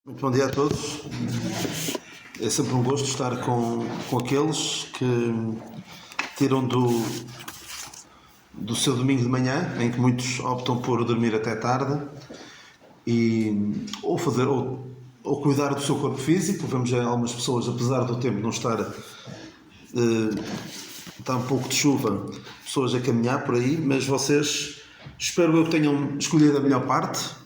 Muito bom dia a todos. É sempre um gosto estar com aqueles que tiram do seu domingo de manhã, em que muitos optam por dormir até tarde, ou cuidar do seu corpo físico. Vemos já algumas pessoas, apesar do tempo não estar está um pouco de chuva, pessoas a caminhar por aí, mas vocês, espero eu que tenham escolhido a melhor parte,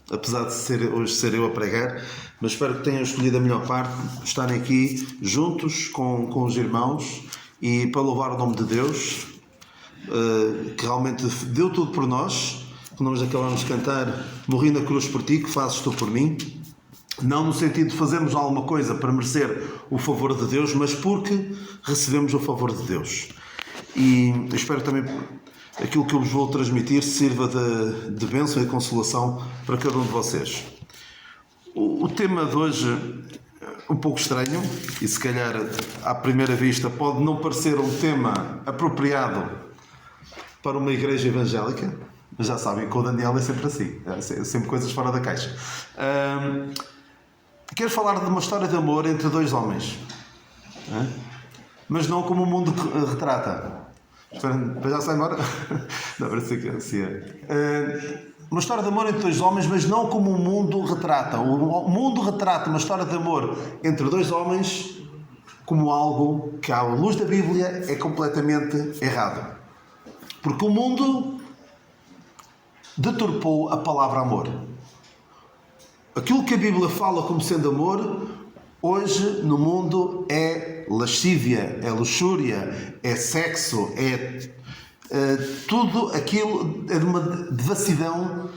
apesar de hoje ser eu a pregar, mas espero que tenham escolhido a melhor parte, estarem aqui juntos com os irmãos e para louvar o nome de Deus, que realmente deu tudo por nós, que nós acabamos de cantar, morri na cruz por ti, que fazes tu por mim. Não no sentido de fazermos alguma coisa para merecer o favor de Deus, mas porque recebemos o favor de Deus. E espero também aquilo que eu vos vou transmitir sirva de bênção e consolação para cada um de vocês. O tema de hoje é um pouco estranho e se calhar à primeira vista pode não parecer um tema apropriado para uma igreja evangélica, mas já sabem que o Daniel é sempre assim, é sempre coisas fora da caixa. Quero falar de uma história de amor entre dois homens, mas não como o mundo retrata. Já sai embora? Não, parece que assim é. Uma história de amor entre dois homens, mas não como o mundo retrata. O mundo retrata uma história de amor entre dois homens como algo que, à luz da Bíblia, é completamente errado. Porque o mundo deturpou a palavra amor. Aquilo que a Bíblia fala como sendo amor, hoje no mundo é lascívia, é luxúria, é sexo, tudo aquilo é de uma devassidão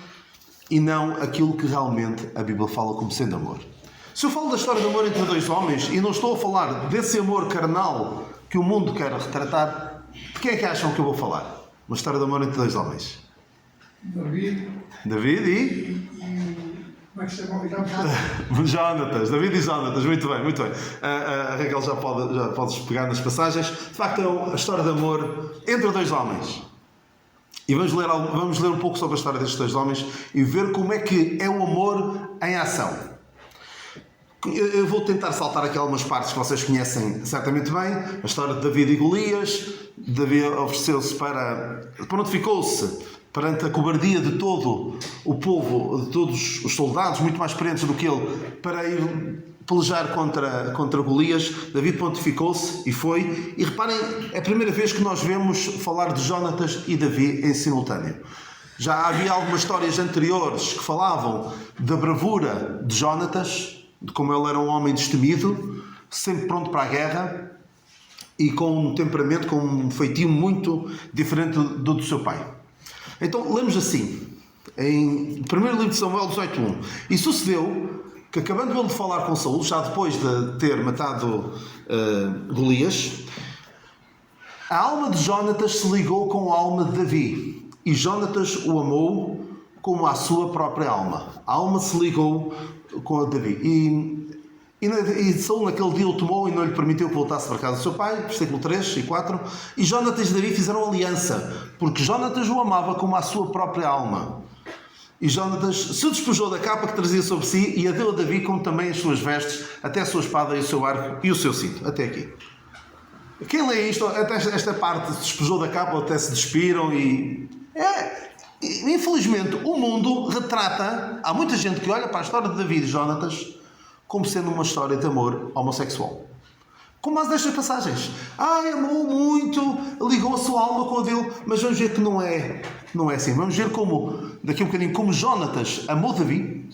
e não aquilo que realmente a Bíblia fala como sendo amor. Se eu falo da história de amor entre dois homens e não estou a falar desse amor carnal que o mundo quer retratar, de quem é que acham que eu vou falar? Uma história de amor entre dois homens. David e... Como é que se chama? Jonatas, David e Jonatas, muito bem, muito bem. A Raquel já podes pegar nas passagens. De facto, é a história de amor entre dois homens. E vamos ler um pouco sobre a história destes dois homens e ver como é que é o amor em ação. Eu vou tentar saltar aqui algumas partes que vocês conhecem certamente bem. A história de David e Golias. David ofereceu-se prontificou-se perante a cobardia de todo o povo, de todos os soldados, muito mais experientes do que ele, para ir pelejar contra Golias. David pontificou-se e foi. E reparem, é a primeira vez que nós vemos falar de Jonatas e Davi em simultâneo. Já havia algumas histórias anteriores que falavam da bravura de Jonatas, de como ele era um homem destemido, sempre pronto para a guerra e com um temperamento, com um feitio muito diferente do seu pai. Então, lemos assim, em 1 livro de Samuel 18:1. E sucedeu que, acabando ele de falar com Saul, já depois de ter matado Golias, a alma de Jonatas se ligou com a alma de Davi. E Jonatas o amou como a sua própria alma. A alma se ligou com a Davi. E Saul naquele dia o tomou e não lhe permitiu que voltasse para casa do seu pai, versículo 3 e 4, e Jonatas e Davi fizeram aliança, porque Jonatas o amava como a sua própria alma. E Jonatas se despojou da capa que trazia sobre si e a deu a Davi como também as suas vestes, até a sua espada e o seu arco e o seu cinto. Até aqui. Quem lê isto, até esta parte, se despojou da capa, até se despiram infelizmente, o mundo retrata, há muita gente que olha para a história de Davi e Jonatas como sendo uma história de amor homossexual. Como as destas passagens. Amou muito, ligou a sua alma com a dele, mas vamos ver que não é assim. Vamos ver daqui a um bocadinho, como Jonatas amou Davi,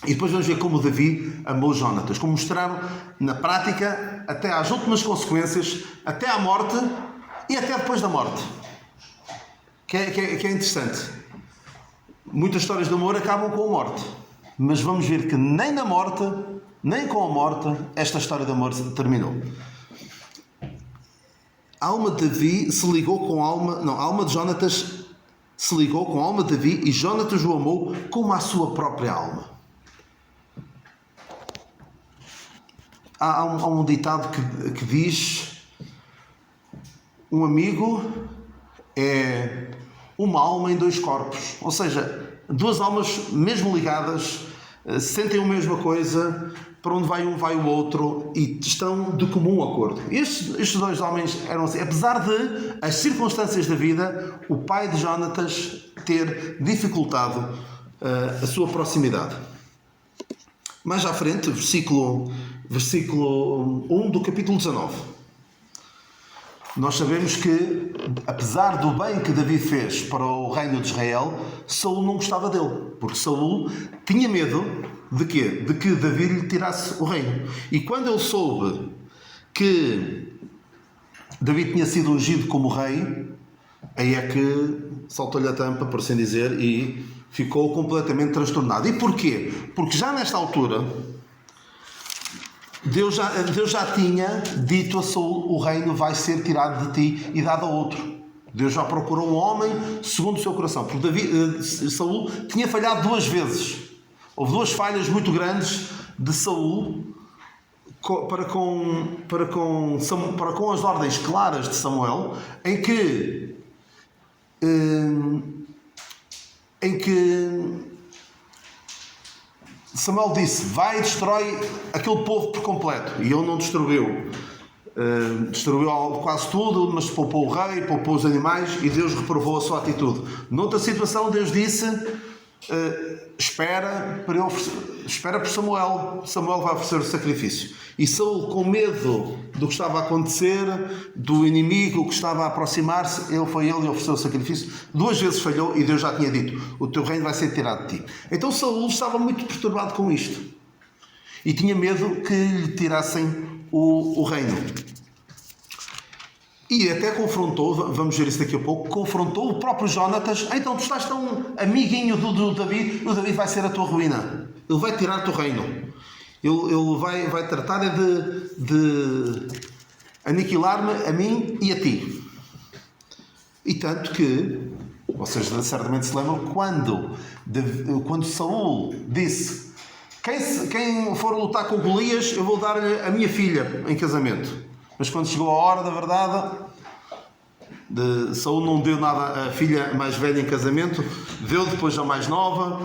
e depois vamos ver como Davi amou Jonatas. Como mostraram na prática, até às últimas consequências, até à morte e até depois da morte. Que é interessante. Muitas histórias de amor acabam com a morte. Mas vamos ver que nem na morte, nem com a morte, esta história de amor terminou. A alma de Davi se ligou com a alma de Jonatas se ligou com a alma de Davi e Jonatas o amou como a sua própria alma. Há um ditado que diz: um amigo é uma alma em dois corpos. Ou seja, duas almas mesmo ligadas sentem a mesma coisa, para onde vai um vai o outro e estão de comum acordo. Estes dois homens eram assim, apesar de as circunstâncias da vida, o pai de Jonatas ter dificultado a sua proximidade. Mais à frente, versículo 1 do capítulo 19. Nós sabemos que, apesar do bem que Davi fez para o reino de Israel, Saul não gostava dele, porque Saul tinha medo de quê? De que Davi lhe tirasse o reino. E quando ele soube que Davi tinha sido ungido como rei, aí é que saltou-lhe a tampa, por assim dizer, e ficou completamente transtornado. E porquê? Porque já nesta altura Deus já tinha dito a Saul: o reino vai ser tirado de ti e dado a outro. Deus já procurou um homem segundo o seu coração. Porque Saul tinha falhado 2 vezes. Houve 2 falhas muito grandes de Saul para com as ordens claras de Samuel, em que Samuel disse: vai e destrói aquele povo por completo. E ele não destruiu. Destruiu quase tudo, mas poupou o rei, poupou os animais, e Deus reprovou a sua atitude. Noutra situação, Deus disse: espera por Samuel. Samuel vai oferecer o sacrifício. E Saul, com medo do que estava a acontecer, do inimigo que estava a aproximar-se, ele e ofereceu o sacrifício. 2 vezes falhou e Deus já tinha dito: o teu reino vai ser tirado de ti. Então Saul estava muito perturbado com isto e tinha medo que lhe tirassem o reino. E até confrontou, vamos ver isso daqui a pouco, confrontou o próprio Jonatas: então tu estás tão amiguinho do Davi, o Davi vai ser a tua ruína, ele vai tirar-te o reino, ele vai tratar de aniquilar-me a mim e a ti. E tanto que, vocês certamente se lembram, quando Saul disse: quem for lutar com Golias, eu vou dar-lhe a minha filha em casamento. Mas quando chegou a hora da verdade, Saul não deu nada à filha mais velha em casamento, deu depois a mais nova,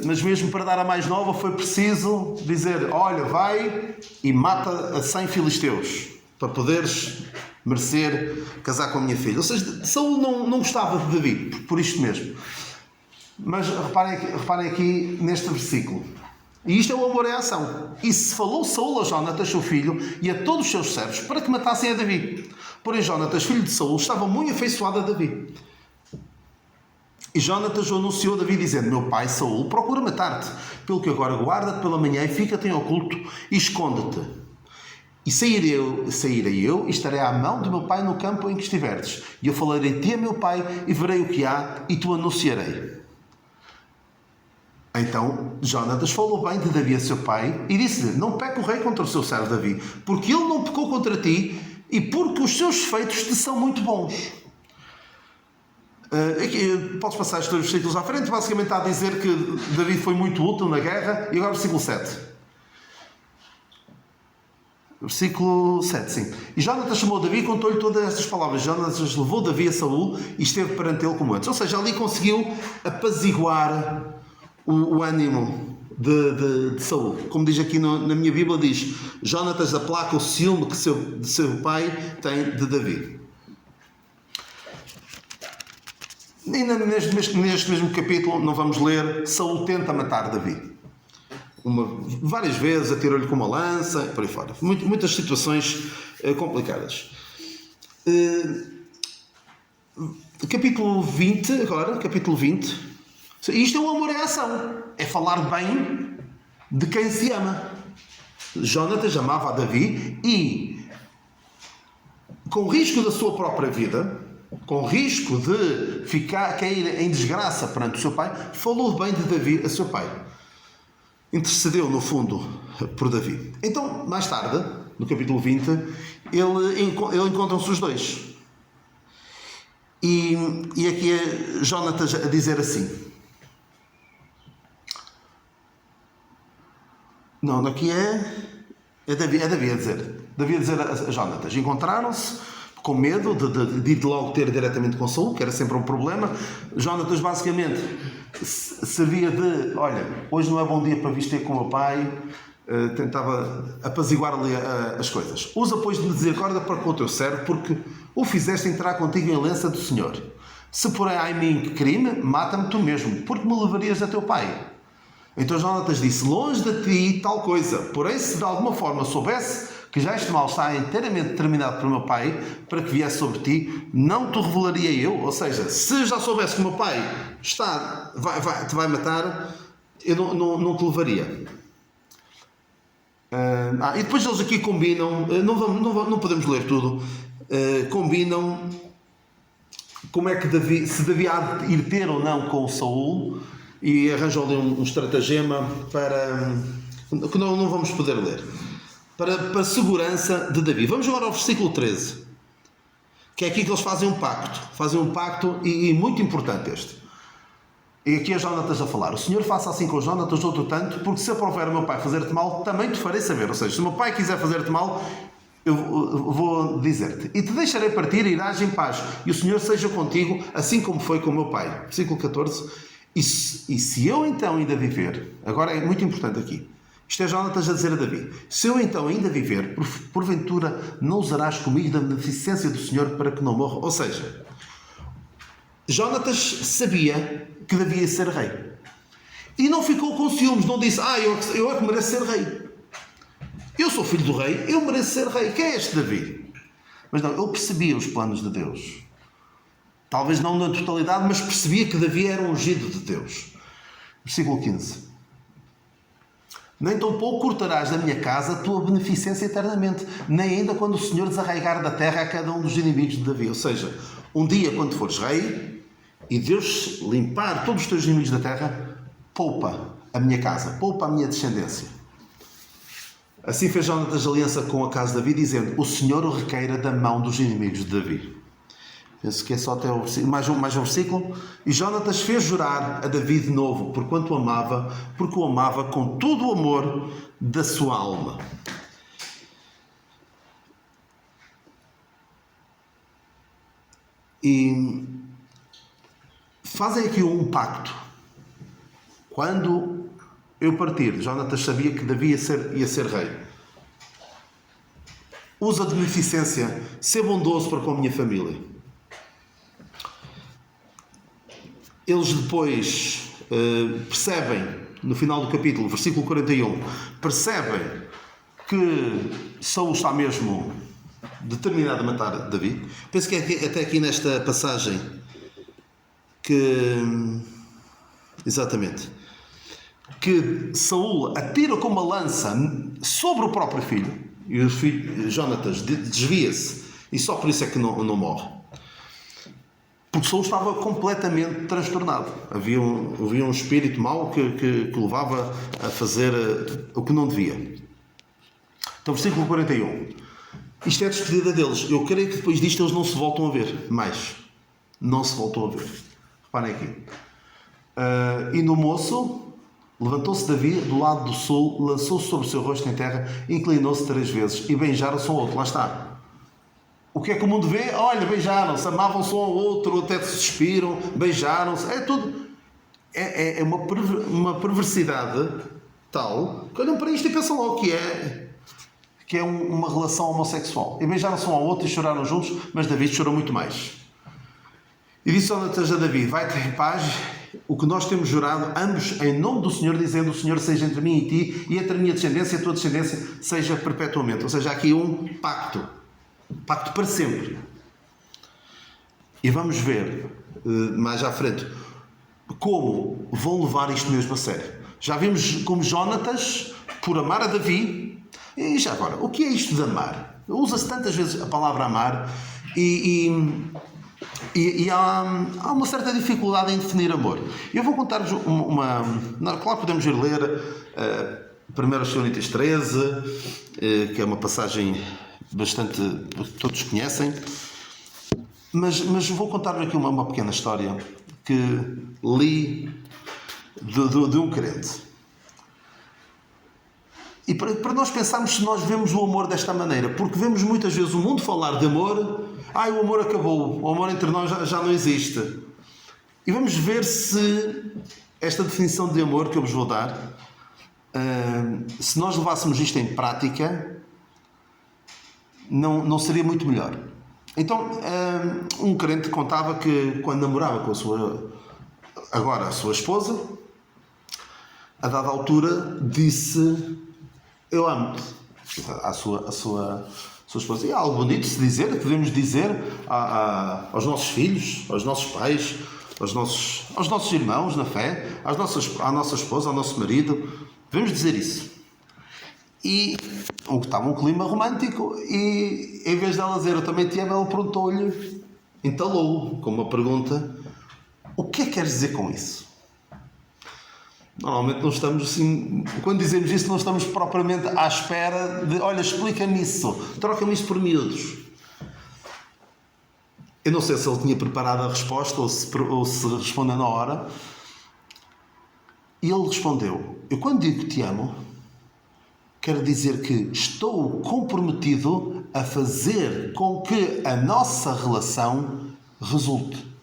mas mesmo para dar a mais nova foi preciso dizer: olha, vai e mata a 100 filisteus, para poderes merecer casar com a minha filha. Ou seja, Saul não gostava de Davi, por isto mesmo. Mas reparem aqui neste versículo. E isto é o amor em ação. E se falou Saul a Jonatas, seu filho, e a todos os seus servos, para que matassem a Davi. Porém Jonatas, filho de Saul, estava muito afeiçoado a Davi. E Jonatas o anunciou a Davi, dizendo: meu pai Saul procura matar-te, pelo que agora guarda-te pela manhã e fica-te em oculto e esconde-te. E sairei eu e estarei à mão do meu pai no campo em que estiveres. E eu falarei a ti, a meu pai, e verei o que há, e tu anunciarei. Então Jonatas falou bem de Davi a seu pai e disse-lhe: não peque o rei contra o seu servo Davi, porque ele não pecou contra ti e porque os seus feitos te são muito bons. Aqui, podes passar estes 2 versículos à frente. Basicamente está a dizer que Davi foi muito útil na guerra. E agora versículo 7. Versículo 7, sim. E Jonatas chamou Davi e contou-lhe todas estas palavras. Jonatas levou Davi a Saul e esteve perante ele como antes. Ou seja, ali conseguiu apaziguar o ânimo de Saul. Como diz aqui na minha Bíblia, diz: Jonatas aplaca o ciúme que seu pai tem de Davi. E neste mesmo capítulo, não vamos ler, Saul tenta matar Davi. Várias vezes atirou-lhe com uma lança, por aí fora. Muitas situações complicadas. Capítulo 20, agora, capítulo 20. Isto é o amor em ação. É falar bem de quem se ama. Jonatas amava a Davi e, com risco da sua própria vida, com risco de cair em desgraça perante o seu pai, falou bem de Davi a seu pai. Intercedeu, no fundo, por Davi. Então, mais tarde, no capítulo 20, encontram-se os dois. E aqui é Jonatas a dizer assim. Não, aqui é Davi a dizer. Davi a dizer a Jonatas. Encontraram-se, com medo de ir logo ter diretamente com Saul, que era sempre um problema. Jonatas basicamente servia de, olha, hoje não é bom dia para vir ter com o meu pai, tentava apaziguar ali as coisas. Usa, pois, de misericórdia para com o teu servo, porque o fizeste entrar contigo em aliança do Senhor. Se porém há em mim crime, mata-me tu mesmo, porque me levarias a teu pai. Então Jonatas disse, longe de ti tal coisa, porém se de alguma forma soubesse que já este mal está inteiramente determinado pelo meu pai, para que viesse sobre ti, não te revelaria eu. Ou seja, se já soubesse que o meu pai te vai matar, eu não te levaria. E depois eles aqui combinam, não podemos ler tudo, combinam como é que se Davi há de ir ter ou não com Saul, e arranjam ali um estratagema para que não vamos poder ler, para a segurança de Davi. Vamos agora ao versículo 13, que é aqui que eles fazem um pacto e muito importante este. E aqui é Jonatas a falar, o Senhor faça assim com Jonatas, outro tanto, porque se aprover o meu pai fazer-te mal, também te farei saber. Ou seja, se o meu pai quiser fazer-te mal, eu vou dizer-te, e te deixarei partir e irás em paz, e o Senhor seja contigo, assim como foi com o meu pai. Versículo 14, e se eu então ainda viver, agora é muito importante aqui, isto é Jonatas a dizer a Davi, se eu então ainda viver, porventura não usarás comigo da beneficência do Senhor para que não morra. Ou seja, Jonatas sabia que Davi ia ser rei, e não ficou com ciúmes, não disse, eu é que mereço ser rei. Eu sou filho do rei, eu mereço ser rei. Quem é este Davi? Mas não, ele percebia os planos de Deus. Talvez não na totalidade, mas percebia que Davi era um ungido de Deus. Versículo 15. Nem tampouco cortarás da minha casa a tua beneficência eternamente, nem ainda quando o Senhor desarraigar da terra a cada um dos inimigos de Davi. Ou seja, um dia quando fores rei, e Deus limpar todos os teus inimigos da terra, poupa a minha casa, poupa a minha descendência. Assim fez Jonatas aliança com a casa de Davi, dizendo, o Senhor o requeira da mão dos inimigos de Davi. Penso que é só até o versículo, mais um versículo. E Jonatas fez jurar a Davi de novo, porque o amava com todo o amor da sua alma. E fazem aqui um pacto. Quando eu partir, Jonatas sabia que Davi ia ser rei. Usa de beneficência, ser bondoso para com a minha família. Eles depois percebem, no final do capítulo, versículo 41, percebem que Saul está mesmo determinado a matar Davi. Penso que é até aqui nesta passagem que... Exatamente. Que Saul atira com uma lança sobre o próprio filho, e o filho Jonatas desvia-se, e só por isso é que não morre. Porque Saul estava completamente transtornado. Havia um espírito mau que levava a fazer o que não devia. Então, versículo 41. Isto é a despedida deles. Eu creio que depois disto eles não se voltam a ver mais. Não se voltam a ver. Reparem aqui. E no moço... Levantou-se Davi do lado do sul, lançou-se sobre o seu rosto em terra, inclinou-se 3 vezes e beijaram-se um ao outro. Lá está. O que é que o mundo vê? Olha, beijaram-se, amavam-se um ao outro, até se despiram, beijaram-se. É tudo. É uma perversidade tal que olham para isto e pensam logo que é uma relação homossexual. E beijaram-se um ao outro e choraram juntos, mas Davi chorou muito mais. E disse Jonatas a Davi, vai-te em paz, o que nós temos jurado, ambos em nome do Senhor, dizendo, o Senhor seja entre mim e ti, e entre a minha descendência e a tua descendência seja perpetuamente. Ou seja, há aqui um pacto para sempre. E vamos ver, mais à frente, como vão levar isto mesmo a sério. Já vimos como Jonatas, por amar a Davi, e já agora, o que é isto de amar? Usa-se tantas vezes a palavra amar, e há uma certa dificuldade em definir amor. Eu vou contar-vos claro, podemos ir ler 1 Coríntios 13, que é uma passagem bastante... todos conhecem. Mas vou contar-vos aqui uma pequena história que li de um crente. E para nós pensarmos se nós vemos o amor desta maneira, porque vemos muitas vezes o mundo falar de amor, o amor acabou, o amor entre nós já não existe. E vamos ver se esta definição de amor que eu vos vou dar, se nós levássemos isto em prática, não seria muito melhor. Então, um crente contava que quando namorava com a sua esposa, a dada altura disse: eu amo-te à sua esposa. E é algo bonito de se dizer, que devemos dizer aos nossos filhos, aos nossos pais, aos nossos irmãos na fé, à nossa esposa, ao nosso marido. Devemos dizer isso. E estava um clima romântico e, em vez dela dizer eu também te amo, ela perguntou-lhe, entalou-o com uma pergunta: o que é que queres dizer com isso? Normalmente não estamos assim, quando dizemos isso não estamos propriamente à espera de, olha, explica-me isso, troca-me isto por miúdos. Eu não sei se ele tinha preparado a resposta ou se respondeu na hora. E ele respondeu: eu quando digo que te amo, quero dizer que estou comprometido a fazer com que a nossa relação resulte.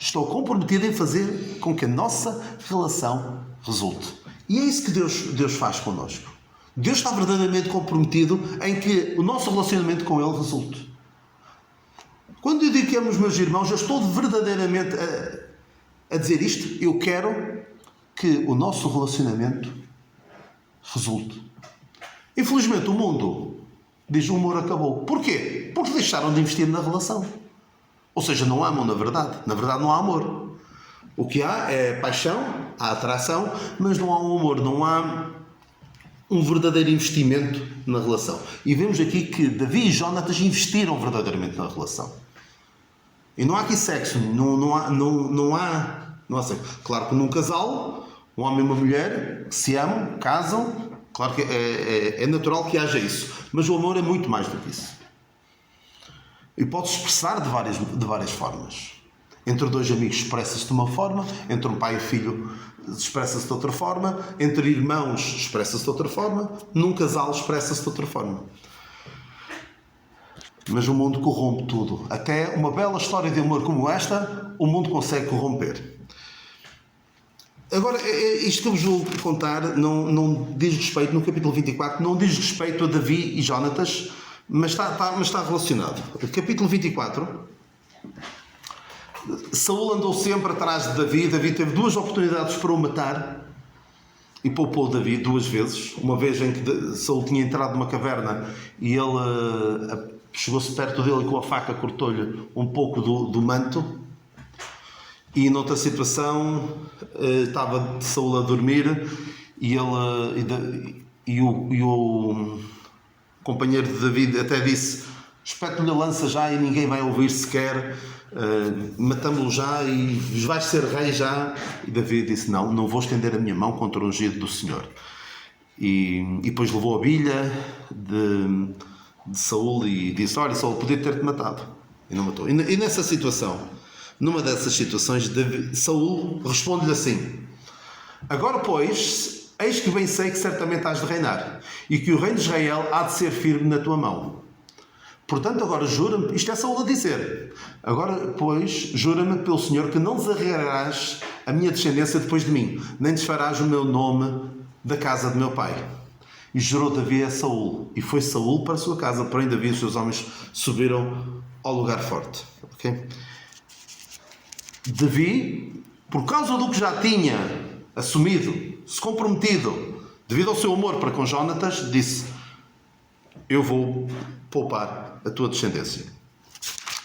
Estou comprometido em fazer com que a nossa relação resulte. E é isso que Deus faz connosco. Deus está verdadeiramente comprometido em que o nosso relacionamento com Ele resulte. Quando eu digo que amo os meus irmãos, eu estou verdadeiramente a dizer isto. Eu quero que o nosso relacionamento resulte. Infelizmente o mundo diz: o amor acabou. Porquê? Porque deixaram de investir na relação. Ou seja, não amam na verdade. Na verdade não há amor. O que há é paixão, há atração, mas não há um amor, não há um verdadeiro investimento na relação. E vemos aqui que Davi e Jonatas investiram verdadeiramente na relação. E não há aqui sexo, não há sexo. Claro que num casal, um homem e uma mulher que se amam, casam, claro que é natural que haja isso. Mas o amor é muito mais do que isso. E pode-se expressar de várias formas. Entre dois amigos expressa-se de uma forma, entre um pai e filho expressa-se de outra forma, entre irmãos expressa-se de outra forma, num casal expressa-se de outra forma. Mas o mundo corrompe tudo. Até uma bela história de amor como esta, o mundo consegue corromper. Agora, isto que eu vos vou contar não diz respeito, no capítulo 24, não diz respeito a Davi e Jonatas, mas está relacionado. O capítulo 24, Saúl andou sempre atrás de Davi. Davi teve duas oportunidades para o matar e poupou Davi duas vezes. Uma vez em que Saúl tinha entrado numa caverna e ele chegou-se perto dele e com a faca cortou-lhe um pouco do manto. E noutra situação estava Saúl a dormir e o companheiro de Davi até disse: espete-lhe a lança já e ninguém vai ouvir sequer, matamos-lo já e vais ser rei já. E Davi disse: não vou estender a minha mão contra o ungido do Senhor. E depois levou a bilha de Saúl e disse: olha, Saúl, podia ter-te matado. E não matou. E nessa situação, numa dessas situações, Saúl responde-lhe assim: agora, pois, eis que bem sei que certamente hás de reinar, e que o reino de Israel há de ser firme na tua mão. Portanto, agora jura-me, isto é Saúl a dizer, agora, pois, jura-me pelo Senhor que não desarrearás a minha descendência depois de mim, nem desfarás o meu nome da casa de meu pai. E jurou Davi a Saúl, e foi Saúl para a sua casa, porém Davi e os seus homens subiram ao lugar forte. Okay? Davi, por causa do que já tinha assumido, se comprometido, devido ao seu amor para com Jonatas, disse: eu vou poupar a tua descendência.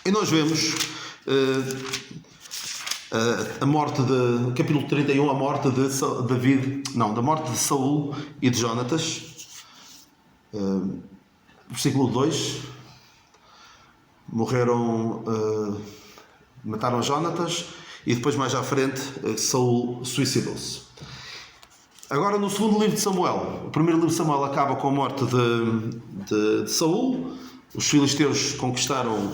E nós vemos a morte de, capítulo 31, a morte de da morte de Saúl e de Jonatas. Versículo 2: morreram, mataram Jonatas, e depois mais à frente Saúl suicidou-se. Agora, no segundo livro de Samuel, o primeiro livro de Samuel acaba com a morte de Saúl. Os filisteus conquistaram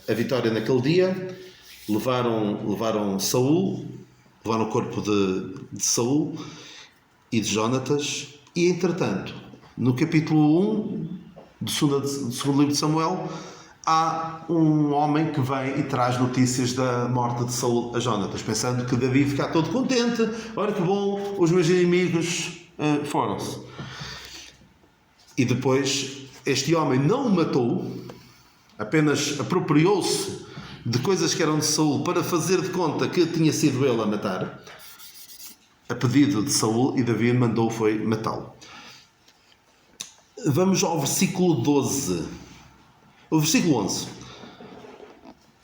a vitória naquele dia, levaram Saúl, levaram o corpo de Saúl e de Jonatas, E entretanto, no capítulo 1 do segundo livro de Samuel, há um homem que vem e traz notícias da morte de Saul a Jonatas, pensando que Davi fica todo contente. Olha que bom, os meus inimigos foram-se. E depois este homem não o matou, apenas apropriou-se de coisas que eram de Saul para fazer de conta que tinha sido ele a matar, a pedido de Saul, e Davi mandou foi matá-lo. Vamos ao versículo 12. O versículo 11.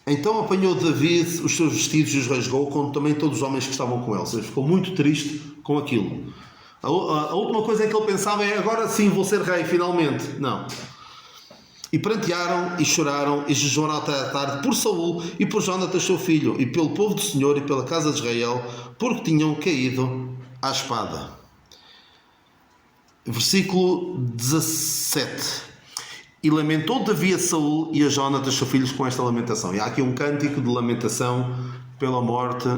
Então apanhou Davi os seus vestidos e os rasgou, como também todos os homens que estavam com ele. Ou seja, ficou muito triste com aquilo. A última coisa que ele pensava é: agora sim vou ser rei, finalmente. Não. E prantearam e choraram e jejuaram até à tarde por Saul e por Jonatas seu filho, e pelo povo do Senhor e pela casa de Israel, porque tinham caído à espada. Versículo 17. E lamentou Davi a Saul e a Jonatas seu filho com esta lamentação. E há aqui um cântico de lamentação pela morte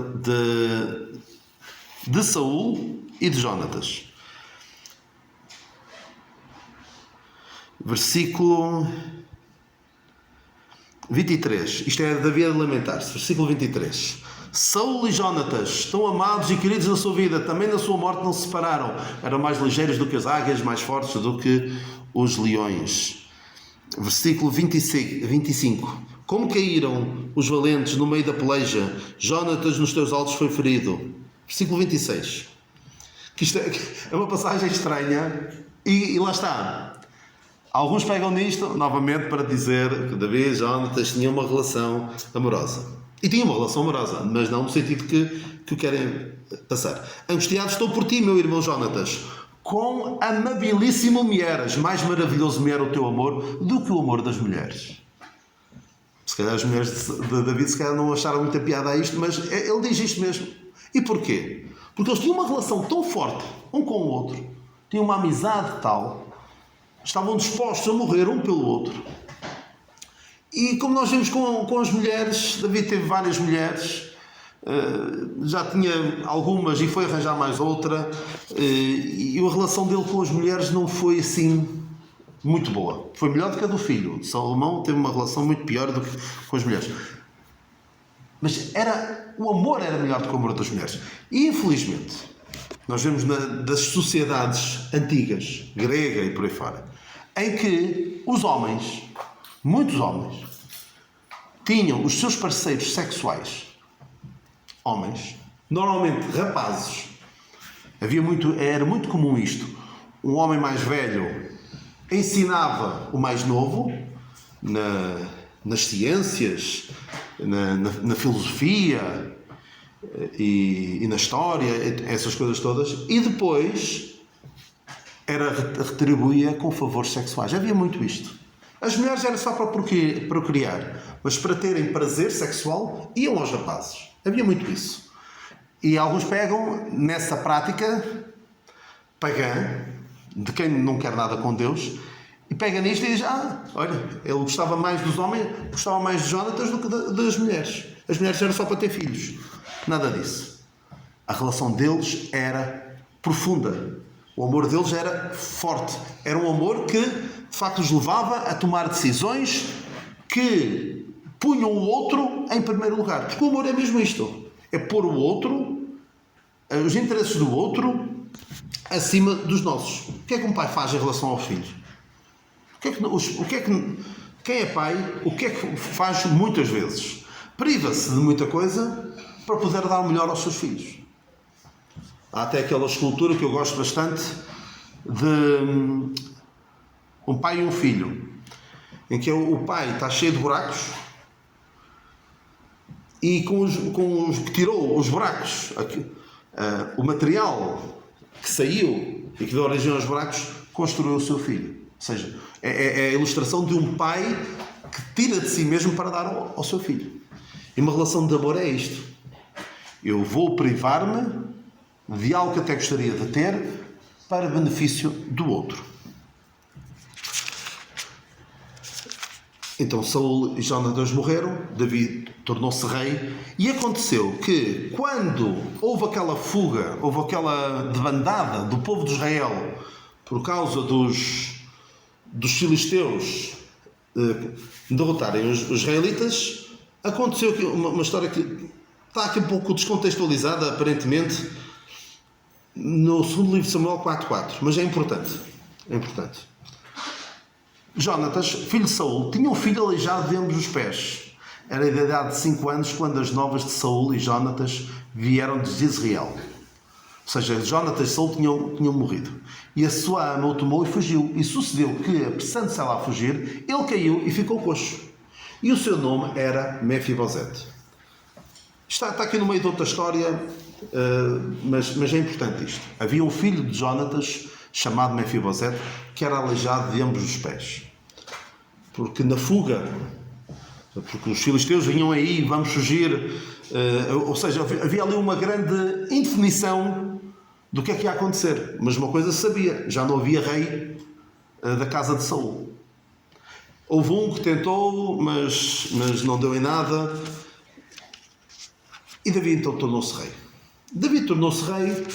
de Saul e de Jonatas. Versículo 23. Isto é Davi a lamentar-se. Versículo 23. Saul e Jonatas, tão amados e queridos na sua vida, também na sua morte não se separaram. Eram mais ligeiros do que as águias, mais fortes do que os leões. Versículo 25. Como caíram os valentes no meio da peleja, Jonatas nos teus altos foi ferido. Versículo 26. Que isto é uma passagem estranha e lá está. Alguns pegam nisto, novamente, para dizer que Davi e Jonatas tinham uma relação amorosa. E tinham uma relação amorosa, mas não no sentido que querem passar. Angustiado estou por ti, meu irmão Jonatas. Quão amabilíssimo me eras. Mais maravilhoso me era o teu amor do que o amor das mulheres. Se calhar as mulheres de Davi se calhar não acharam muita piada a isto, mas ele diz isto mesmo. E porquê? Porque eles tinham uma relação tão forte, um com o outro. Tinham uma amizade tal. Estavam dispostos a morrer um pelo outro. E como nós vimos com as mulheres, Davi teve várias mulheres, já tinha algumas e foi arranjar mais outra, e a relação dele com as mulheres não foi assim muito boa. Foi melhor do que a do filho. Salomão teve uma relação muito pior do que com as mulheres. Mas o amor era melhor do que o amor das mulheres. E infelizmente, nós vemos das sociedades antigas, grega e por aí fora, em que os homens, muitos homens, tinham os seus parceiros sexuais, homens, normalmente rapazes. Era muito comum isto. Um homem mais velho ensinava o mais novo nas ciências, na filosofia e na história, essas coisas todas, e depois retribuía com favores sexuais. Havia muito isto. As mulheres era só para procriar, mas para terem prazer sexual iam aos rapazes. Havia muito isso. E alguns pegam nessa prática pagã, de quem não quer nada com Deus, e pega nisto e diz: olha, ele gostava mais dos homens, gostava mais de Jonatas do que das mulheres. As mulheres eram só para ter filhos. Nada disso. A relação deles era profunda. O amor deles era forte. Era um amor que, de facto, os levava a tomar decisões que punham o outro em primeiro lugar. Porque o amor é mesmo isto. É pôr o outro, os interesses do outro, acima dos nossos. O que é que um pai faz em relação aos filhos? Quem é pai, o que é que faz muitas vezes? Priva-se de muita coisa para poder dar o melhor aos seus filhos. Há até aquela escultura que eu gosto bastante de um pai e um filho, em que o pai está cheio de buracos e que tirou os buracos, o material que saiu e que deu origem aos buracos, construiu o seu filho. Ou seja, é a ilustração de um pai que tira de si mesmo para dar ao seu filho. E uma relação de amor é isto. Eu vou privar-me de algo que até gostaria de ter para benefício do outro. Então Saul e Jonatas morreram, Davi tornou-se rei, e aconteceu que quando houve aquela fuga, houve aquela debandada do povo de Israel por causa dos filisteus derrotarem os israelitas, aconteceu aqui uma história que está aqui um pouco descontextualizada, aparentemente, no segundo livro de Samuel 4.4, mas é importante. É importante. Jonatas, filho de Saul, tinha um filho aleijado de ambos os pés. Era da idade de 5 anos quando as novas de Saul e Jonatas vieram de Jezreel. Ou seja, Jonatas e Saul tinham morrido. E a sua ama o tomou e fugiu. E sucedeu que, apressando-se ela a fugir, ele caiu e ficou coxo. E o seu nome era Mefibosete. Está aqui no meio de outra história, mas é importante isto. Havia um filho de Jonatas, chamado Mefibosete, que era aleijado de ambos os pés. Porque na fuga, porque os filisteus vinham aí, vamos fugir, ou seja, havia ali uma grande indefinição do que é que ia acontecer. Mas uma coisa se sabia, já não havia rei da casa de Saul. Houve um que tentou, mas não deu em nada. E Davi então tornou-se rei. Davi tornou-se rei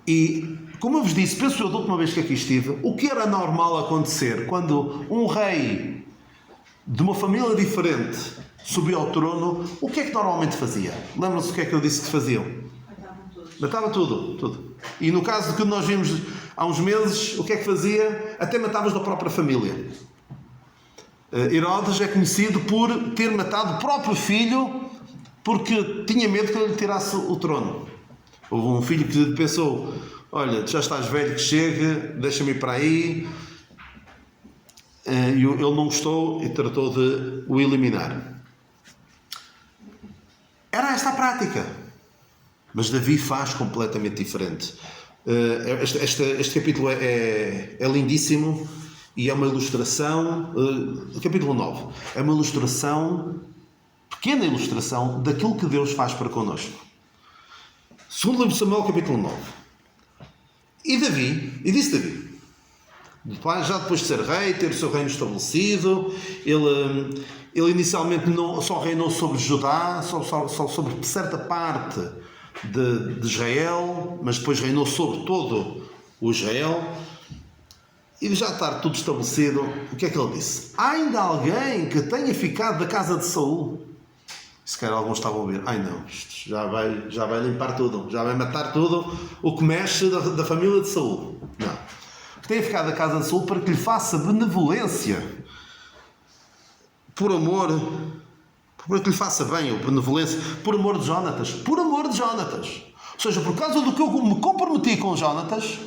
e, como eu vos disse, penso eu da última vez que aqui estive, o que era normal acontecer quando um rei de uma família diferente subiu ao trono, o que é que normalmente fazia? Lembram-se o que é que eu disse que faziam? Matava tudo. E no caso que nós vimos há uns meses, o que é que fazia? Até matava os da própria família. Herodes é conhecido por ter matado o próprio filho porque tinha medo que ele lhe tirasse o trono. Houve um filho que pensou: olha, já estás velho, que chega, deixa-me ir para aí. E ele não gostou e tratou de o eliminar. Era esta a prática. Mas Davi faz completamente diferente. Este capítulo é lindíssimo e é uma ilustração. Capítulo 9 é uma ilustração, pequena ilustração, daquilo que Deus faz para connosco. Segundo livro de Samuel, capítulo 9. E disse Davi, já depois de ser rei, ter o seu reino estabelecido, ele inicialmente só reinou sobre Judá, só sobre certa parte de Israel, mas depois reinou sobre todo o Israel. E já está tudo estabelecido, o que é que ele disse? Há ainda alguém que tenha ficado da casa de Saul? Se calhar alguns estavam a ouvir: ai não, isto já vai limpar tudo, já vai matar tudo o que mexe da família de Saul. Não. Que tenha ficado da casa de Saul para que lhe faça benevolência, por amor, para que lhe faça bem, ou benevolência, por amor de Jonatas. Por amor de Jonatas. Ou seja, por causa do que eu me comprometi com Jonatas,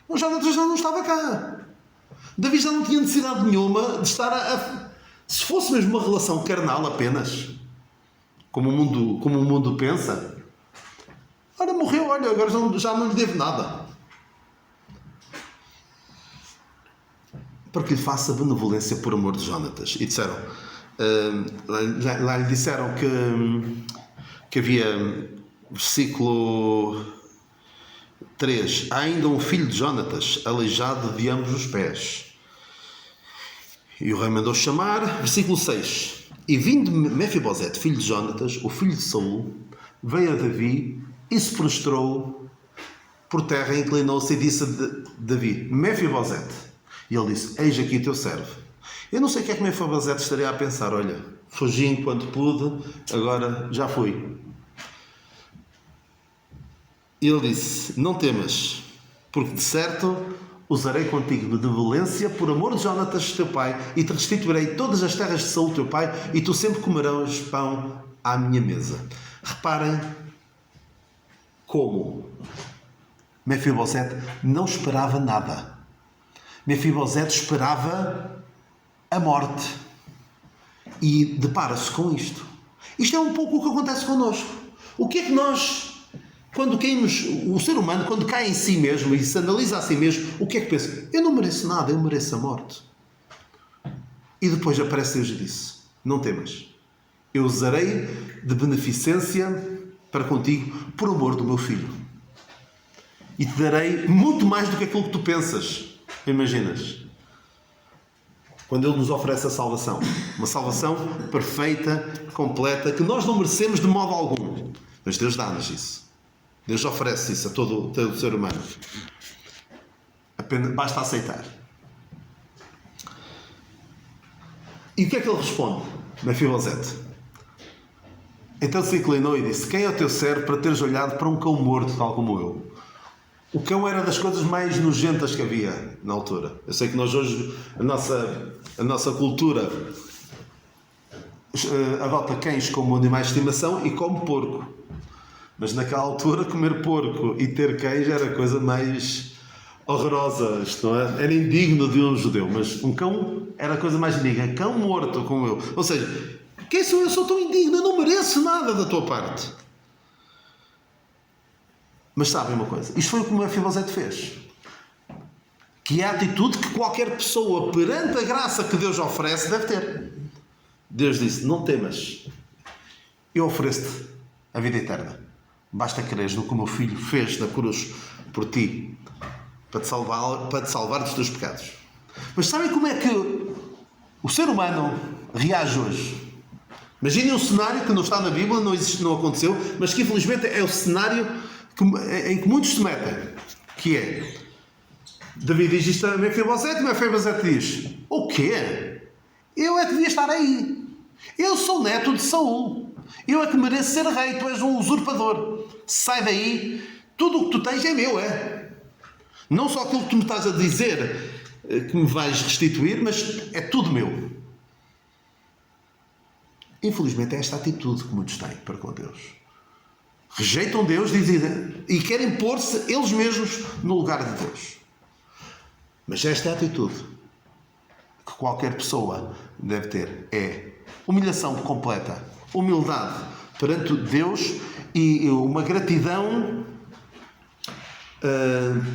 o Jonatas já não estava cá. Davi já não tinha necessidade nenhuma de estar se fosse mesmo uma relação carnal apenas, como o mundo pensa, ora, morreu, olha, agora já não lhe devo nada. Para que lhe faça benevolência por amor de Jonatas. E disseram, lá lhe disseram que havia, versículo 3, há ainda um filho de Jonatas, aleijado de ambos os pés. E o rei mandou chamar, versículo 6, e vindo Mefibosete, filho de Jonatas, o filho de Saul, veio a Davi e se prostrou por terra, inclinou-se e disse a Davi: Mefibosete. E ele disse: eis aqui o teu servo. Eu não sei o que é que Mefibosete estaria a pensar. Olha, fugi enquanto pude, agora já fui. E ele disse: não temas, porque de certo usarei contigo benevolência por amor de Jonatas teu pai, e te restituirei todas as terras de Saul teu pai, e tu sempre comerás pão à minha mesa. Reparem como Mefibosete não esperava nada. Mefibosete esperava a morte. E depara-se com isto. Isto é um pouco o que acontece connosco. O que é que nós, quando caímos, o ser humano, quando cai em si mesmo e se analisa a si mesmo, o que é que pensa? Eu não mereço nada, eu mereço a morte. E depois aparece Deus e disse: não temas, eu usarei de beneficência para contigo por amor do meu filho. E te darei muito mais do que aquilo que tu pensas. Imaginas? Quando Ele nos oferece a salvação. Uma salvação perfeita, completa, que nós não merecemos de modo algum. Mas Deus dá-nos isso. Deus oferece isso a todo o ser humano. basta aceitar. E o que é que ele responde? Mefibosete. Então se inclinou e disse: quem é o teu servo para teres olhado para um cão morto, tal como eu? O cão era das coisas mais nojentas que havia na altura. Eu sei que nós hoje, a nossa cultura adota cães como animais de estimação e come porco. Mas naquela altura, comer porco e ter cães era a coisa mais horrorosa. Isto não é? Era indigno de um judeu. Mas um cão era a coisa mais indigna. Cão morto como eu. Ou seja, quem sou eu? Sou tão indigno. Eu não mereço nada da tua parte. Mas sabem uma coisa? Isto foi o que o Mefibosete fez. Que é a atitude que qualquer pessoa perante a graça que Deus oferece deve ter. Deus disse: não temas, eu ofereço-te a vida eterna. Basta creres no que o meu filho fez na cruz por ti, para te salvar dos teus pecados. Mas sabem como é que o ser humano reage hoje? Imaginem um cenário que não está na Bíblia, não existe, não aconteceu, mas que infelizmente é o cenário em que muitos se metem. Que é: Davi diz isto a Mefibosete e Mefibosete diz: o quê? Eu é que devia estar aí. Eu sou neto de Saul. Eu é que mereço ser rei. Tu és um usurpador. Sai daí. Tudo o que tu tens é meu, é. Não só aquilo que tu me estás a dizer que me vais restituir, mas é tudo meu. Infelizmente é esta atitude que muitos têm para com Deus. Rejeitam Deus e querem pôr-se eles mesmos no lugar de Deus. Mas esta é a atitude que qualquer pessoa deve ter. É humilhação completa, humildade perante Deus e uma gratidão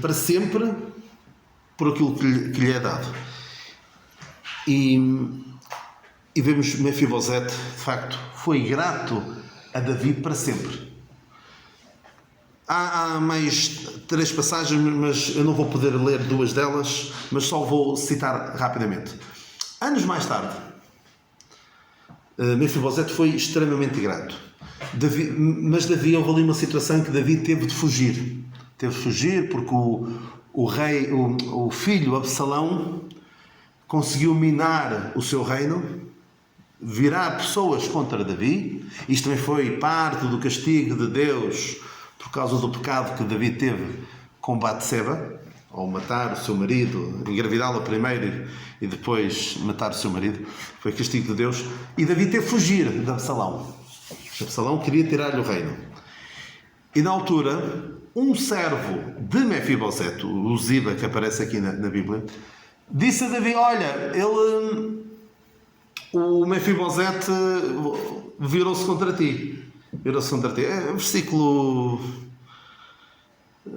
para sempre por aquilo que lhe é dado. E vemos Mefibosete, de facto, foi grato a Davi para sempre. Há mais 3 passagens, mas eu não vou poder ler 2 delas, mas só vou citar rapidamente. Anos mais tarde, Mefibosete foi extremamente grato. Mas Davi, houve ali uma situação em que Davi teve de fugir. Teve de fugir porque o filho Absalão conseguiu minar o seu reino, virar pessoas contra Davi. Isto também foi parte do castigo de Deus por causa do pecado que Davi teve com Batseba, ao matar o seu marido, engravidá-la primeiro e depois matar o seu marido. Foi castigo de Deus. E Davi teve de fugir de Absalão. Absalão queria tirar-lhe o reino. E na altura, um servo de Mefibosete, o Ziba, que aparece aqui na Bíblia, disse a Davi: olha, o Mefibosete virou-se contra ti. Virou-se contra ti. É versículo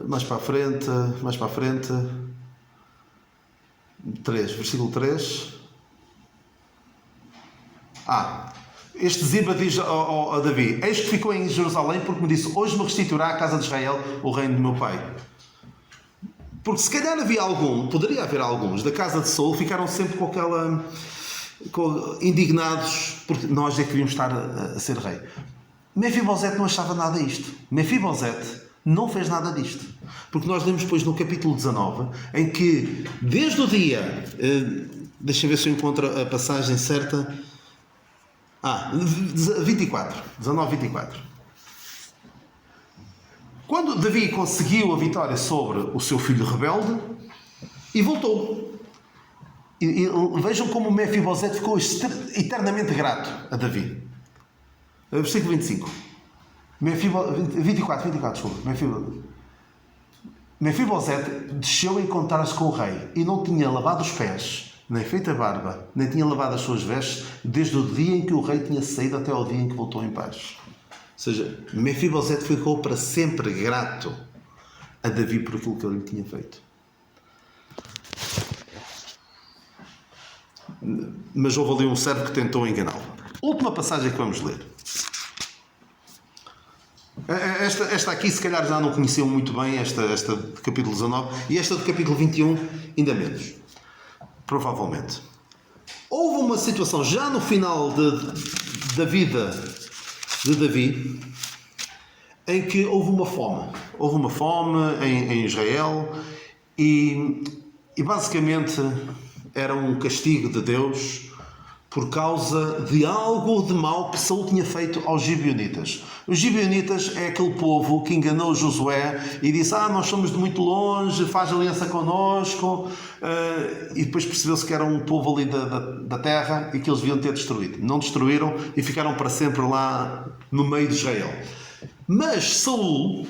mais para a frente, 3, versículo 3. Este Ziba diz a Davi: eis que ficou em Jerusalém porque me disse: hoje me restituirá a casa de Israel o reino do meu pai. Porque se calhar poderia haver alguns da casa de Saul, ficaram sempre indignados porque nós é que devíamos estar a ser rei. Mefibosete não achava nada disto. Mefibosete não fez nada disto. Porque nós lemos depois no capítulo 19, em que desde o dia... deixa eu ver se eu encontro a passagem certa. 24. 19, 24. Quando Davi conseguiu a vitória sobre o seu filho rebelde e voltou. E vejam como Mefibosete ficou eternamente grato a Davi. Versículo 25. 24, desculpa. Mefibosete desceu a encontrar-se com o rei e não tinha lavado os pés, nem feito a barba, nem tinha lavado as suas vestes, desde o dia em que o rei tinha saído até ao dia em que voltou em paz. Ou seja, Mefibosete ficou para sempre grato a Davi por aquilo que ele lhe tinha feito. Mas houve ali um servo que tentou enganá-lo. Última passagem que vamos ler. Esta aqui se calhar já não conheciam muito bem, esta de capítulo 19, e esta de capítulo 21 ainda menos. Provavelmente. Houve uma situação já no final da vida de Davi em que houve uma fome. Houve uma fome em Israel e E basicamente era um castigo de Deus por causa de algo de mal que Saul tinha feito aos gibeonitas. Os gibeonitas é aquele povo que enganou Josué e disse: nós somos de muito longe, faz aliança connosco, e depois percebeu-se que era um povo ali da terra e que eles deviam ter destruído. Não destruíram e ficaram para sempre lá no meio de Israel. Mas Saul,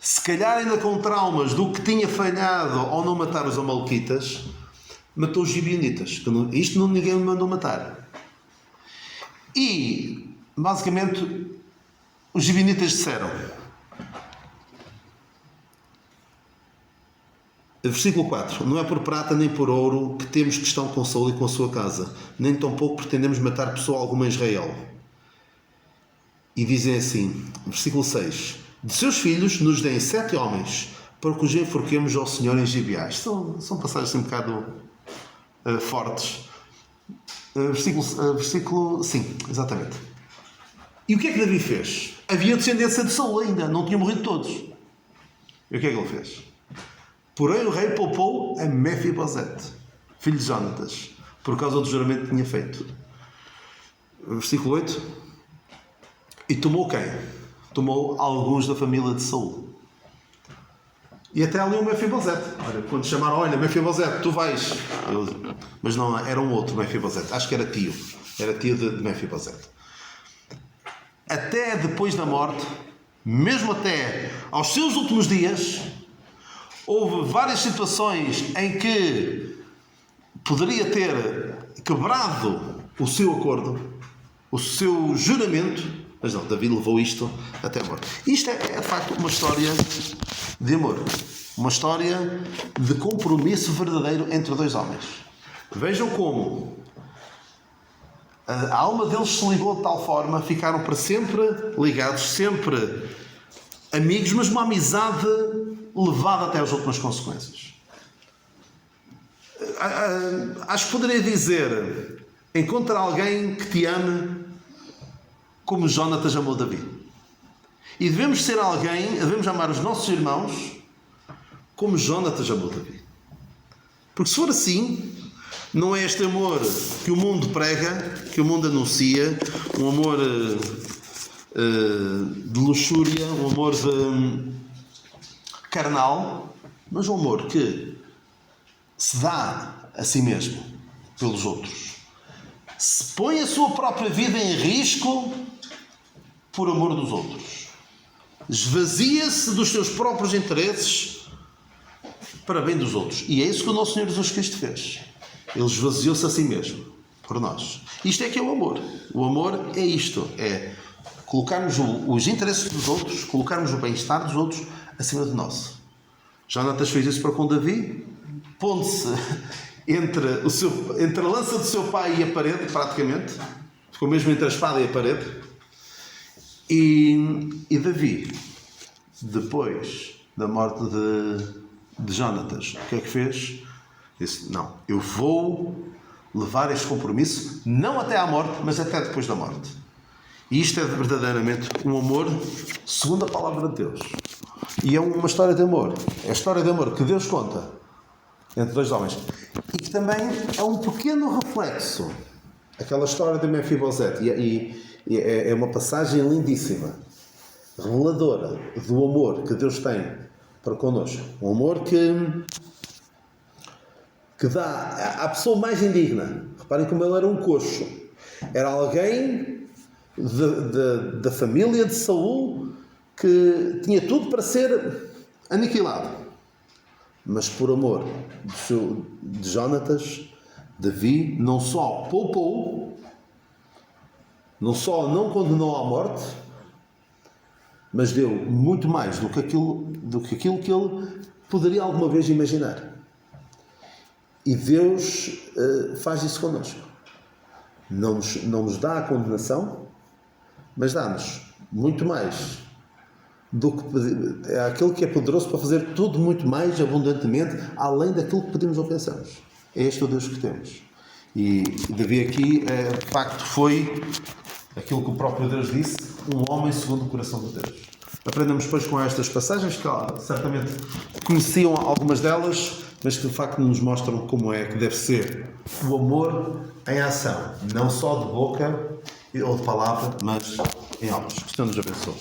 se calhar ainda com traumas do que tinha falhado ao não matar os amalequitas, matou os gibeonitas. Isto ninguém me mandou matar. E, basicamente, os gibeonitas disseram, versículo 4: não é por prata nem por ouro que temos questão com Saul e com a sua casa, nem tampouco pretendemos matar pessoa alguma em Israel. E dizem assim, versículo 6: de seus filhos nos deem 7 homens, para que os enforquemos ao Senhor em Gibeás. São passagens um bocado fortes. Versículo 5, exatamente. E o que é que Davi fez? Havia descendência de Saul ainda, não tinham morrido todos. E o que é que ele fez? Porém o rei poupou a Mefibosete, filho de Jonatas, por causa do juramento que tinha feito. Versículo 8. E tomou quem? Tomou alguns da família de Saul. E até ali o Mefibosete. Quando chamaram, olha, Mefibosete, tu vais. Mas não, era um outro Mefibosete. Acho que era tio. Era tio de Mefibosete. Até depois da morte, mesmo até aos seus últimos dias, houve várias situações em que poderia ter quebrado o seu acordo, o seu juramento, mas não, Davi levou isto até a morte. Isto é de facto uma história de amor, uma história de compromisso verdadeiro entre dois homens. Vejam como a alma deles se ligou de tal forma, ficaram para sempre ligados, sempre amigos, mas uma amizade levada até às últimas consequências. Acho que poderia dizer: encontra alguém que te ame como Jonatas amou Davi. E devemos ser alguém, devemos amar os nossos irmãos como Jonatas amou Davi. Porque se for assim, não é este amor que o mundo prega, que o mundo anuncia, um amor de luxúria, um amor carnal, mas um amor que se dá a si mesmo pelos outros. Se põe a sua própria vida em risco por amor dos outros. Esvazia-se dos seus próprios interesses para bem dos outros. E é isso que o nosso Senhor Jesus Cristo fez. Ele esvaziou-se a si mesmo, por nós. Isto é que é o amor. O amor é isto. É colocarmos os interesses dos outros, colocarmos o bem-estar dos outros acima do nosso. Jonatas fez isso para com Davi, pondo-se entre a lança do seu pai e a parede, praticamente. Ficou mesmo entre a espada e a parede. E Davi, depois da morte de Jonatas, o que é que fez? Disse: não, eu vou levar este compromisso, não até à morte, mas até depois da morte. E isto é verdadeiramente um amor segundo a palavra de Deus. E é uma história de amor. É a história de amor que Deus conta entre dois homens. E que também é um pequeno reflexo. Aquela história de Mefibosete. E é uma passagem lindíssima, reveladora do amor que Deus tem para connosco. Um amor que dá à pessoa mais indigna. Reparem como ele era um coxo. Era alguém da família de Saul que tinha tudo para ser aniquilado. Mas por amor de Jonatas, Davi não só poupou, não só não condenou à morte, mas deu muito mais do que aquilo que ele poderia alguma vez imaginar. E Deus faz isso connosco. Não nos dá a condenação, mas dá-nos muito mais do que é aquele que é poderoso para fazer tudo muito mais abundantemente, além daquilo que pedimos ou pensamos. É este o Deus que temos. E Davi aqui, de facto, foi aquilo que o próprio Deus disse, um homem segundo o coração de Deus. Aprendemos depois com estas passagens, que certamente conheciam algumas delas, mas que de facto nos mostram como é que deve ser o amor em ação, não só de boca ou de palavra, mas em almas. Que o Senhor nos abençoe.